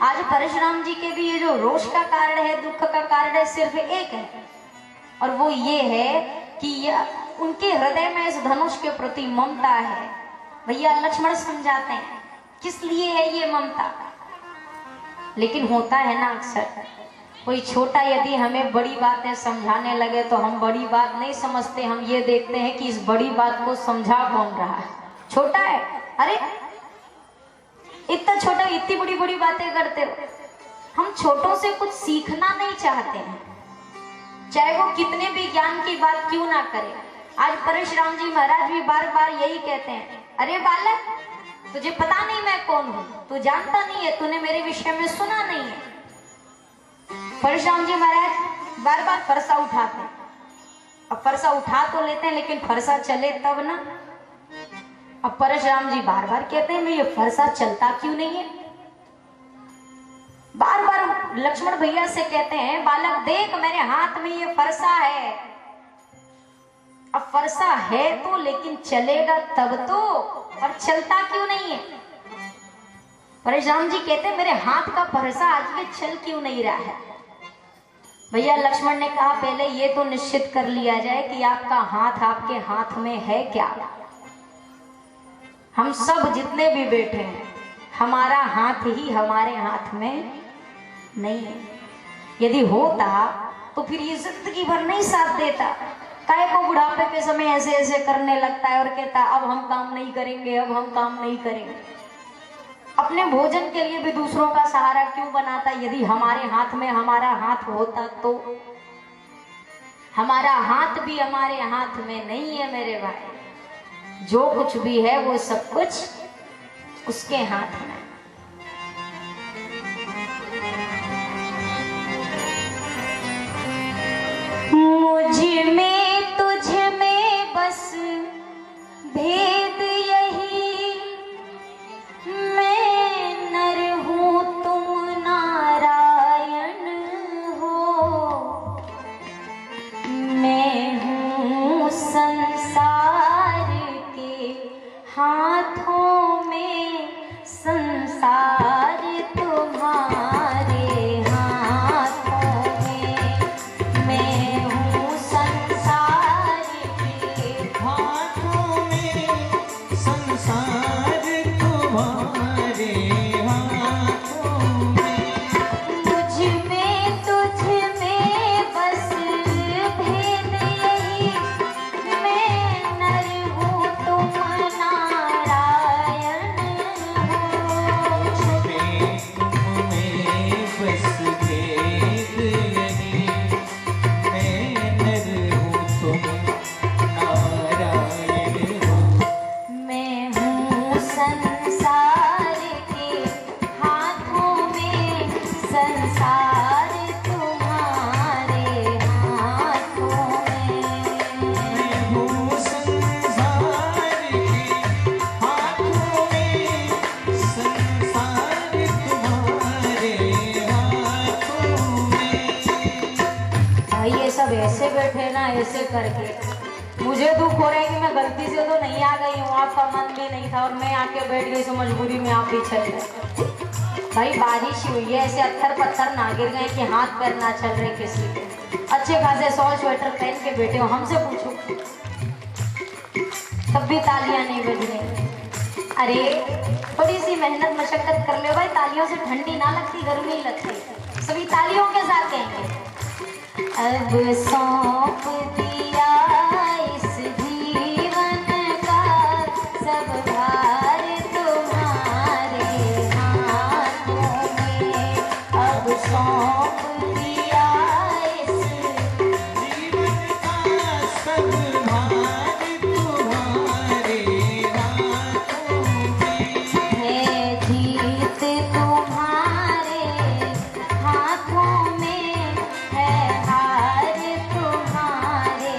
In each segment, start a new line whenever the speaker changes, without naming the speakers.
आज परशुराम जी के भी ये जो रोष का कारण है, दुख का कारण है, सिर्फ एक है, और वो ये है कि उनके हृदय में इस धनुष के प्रति ममता है। भैया लक्ष्मण समझाते हैं किस लिए है ये ममता। लेकिन होता है ना अक्सर, कोई छोटा यदि हमें बड़ी बातें समझाने लगे तो हम बड़ी बात नहीं समझते, हम ये देखते हैं कि इस बड़ी बात को समझा कौन रहा है। छोटा है, अरे इतना छोटा, इतनी बड़ी बड़ी बातें करते हो। हम छोटों से कुछ सीखना नहीं चाहते हैं, चाहे वो कितने भी ज्ञान की बात क्यों ना करे। आज परशुराम जी महाराज भी बार बार यही कहते हैं, अरे बालक तुझे पता नहीं मैं कौन हूं, तू जानता नहीं है, तूने मेरे विषय में सुना नहीं है। परशुराम जी महाराज बार बार फरसा उठाते हैं। अब फरसा उठा तो लेते हैं लेकिन फरसा चले तब ना। अब परशुराम जी बार बार कहते हैं मैं ये फरसा चलता क्यों नहीं है। बार बार लक्ष्मण भैया से कहते हैं बालक देख मेरे हाथ में ये फरसा है। अब फरसा है तो, लेकिन चलेगा तब तो, और चलता क्यों नहीं है। परशुराम जी कहते हैं मेरे हाथ का फरसा आज ये चल क्यों नहीं रहा है। भैया लक्ष्मण ने कहा पहले ये तो निश्चित कर लिया जाए कि आपका हाथ आपके हाथ में है क्या। हम सब जितने भी बैठे हैं हमारा हाथ ही हमारे हाथ में नहीं है। यदि होता तो फिर ये जिंदगी भर नहीं साथ देता। काहे को बुढ़ापे के समय ऐसे ऐसे करने लगता है और कहता अब हम काम नहीं करेंगे, अब हम काम नहीं करेंगे। अपने भोजन के लिए भी दूसरों का सहारा क्यों बनाता। यदि हमारे हाथ में हमारा हाथ होता तो। हमारा हाथ भी हमारे हाथ में नहीं है मेरे भाई। जो कुछ भी है वो सब कुछ उसके हाथ में। मुझ में तुझ में बस भेद यही, मैं नर हूँ तुम नारायण हो। मैं हूँ संसार के हाथों में, संसार तुम्हारे हाथों में। मैं हूँ संसार के
हाथों में, संसार तुम्हारे हाथों में।
मुझ में तुझ में बस भेद यही, मैं नर हूँ तुम नारायण हो।
मुझ में तुम में बस भेद यही, मैं नर हूँ तुम नारायण हो।
मैं हूँ संसार के हाथों में, संसार तुम्हारे हाथों में।
मैं हूँ संसार के हाथों में, संसार तुम्हारे हाथों में।
भाई ये सब ऐसे बैठे ना, ऐसे करके मुझे दुख हो रहा है कि मैं गलती से तो नहीं आ गई हूँ, आपका मन भी नहीं था और मैं आके बैठ गई, तो मजबूरी में आप भी चल गए। भाई बारिश हुई है, ऐसे अत्थर पत्थर ना गिर गए कि हाथ पैर ना चल रहे किसी के। अच्छे खासे शॉल स्वेटर पहन के बैठे हो, हमसे पूछो तब भी तालियां नहीं बज रही। अरे थोड़ी सी मेहनत मशक्कत कर ले भाई, तालियों से ठंडी ना लगती, गर्मी लगती। सभी तालियों के साथ कहेंगे अब सौंप दिया इस जीवन का सब भार तुम्हारे हाथों में। अब सौंप दिया इस
जीवन का सब भार तुम्हारे हाथों में।
है जीत तुम्हारे हाथों में, है हार तुम्हारे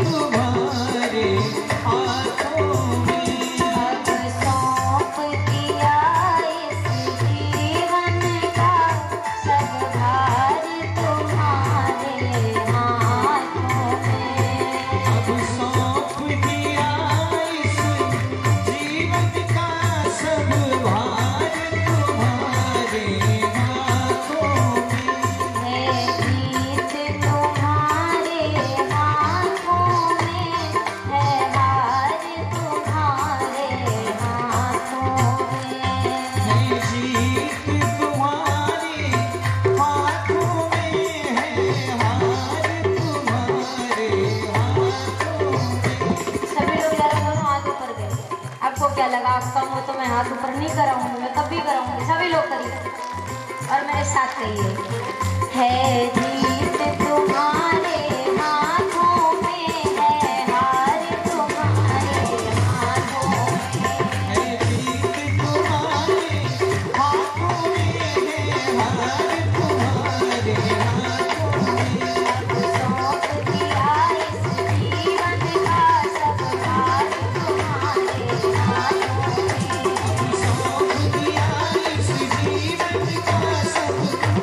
तुम्हारे हाथों में।
अब सौंप दिया इस जीवन का सब भार तुम्हारे हाथों में।
अब सौंप दिया इस जीवन का सब भार तुम्हारे हाथों में।
है जीत तुम्हारे हाथों में, है हार तुम्हारे हाथों में।
है जीत तुम्हारे हाथों में, है हार तुम्हारे हाथों में।
सभी लोग जरा दोनों हाथ ऊपर करें। आपको क्या लगा कम हो तो मैं हाथ ऊपर नहीं कराऊंगी, मैं कब भी कराऊंगी। सभी लोग करिए और मेरे साथ कहिए, है जीत तुम्हारे हाथों में, है हार तुम्हारे हाथों में।
है जीत तुम्हारे हाथों में, है हार तुम्हारे हाथों में।
अब सौंप दिया इस जीवन का सब भार तुम्हारे हाथों में।
सौंप दिया इस जीवन का सब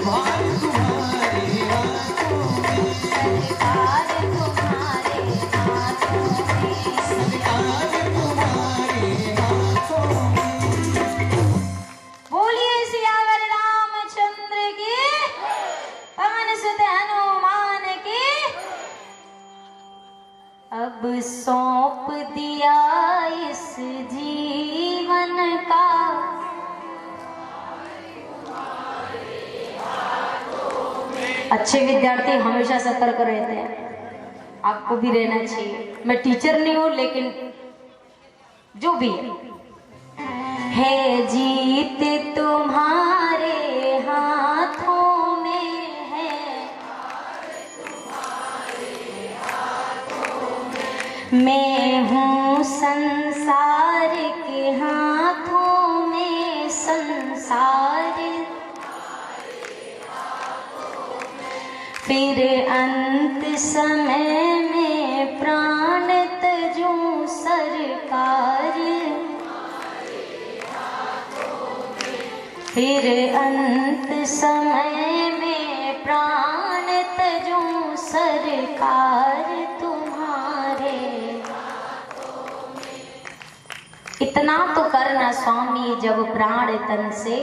भार तुम्हारे हाथों में।
सरकार तुम्हारे हाथों में।
सरकार तुम्हारे हाथों में।
बोलिए सियावर रामचंद्र की, पवन सुत हनुमान की। अब सौंप दिया इस जीवन का अच्छे विद्यार्थी हमेशा सतर्क रहते हैं, आपको भी रहना चाहिए। मैं टीचर नहीं हूं लेकिन जो भी है जीत तुम्हारे हाथों में है, मैं हूँ संसार के हाथों में, संसार फिर अंत समय में प्राण तजूं सरकार। फिर अंत समय में प्राण तजूं सरकार तुम्हारे। इतना तो करना स्वामी जब प्राण तन से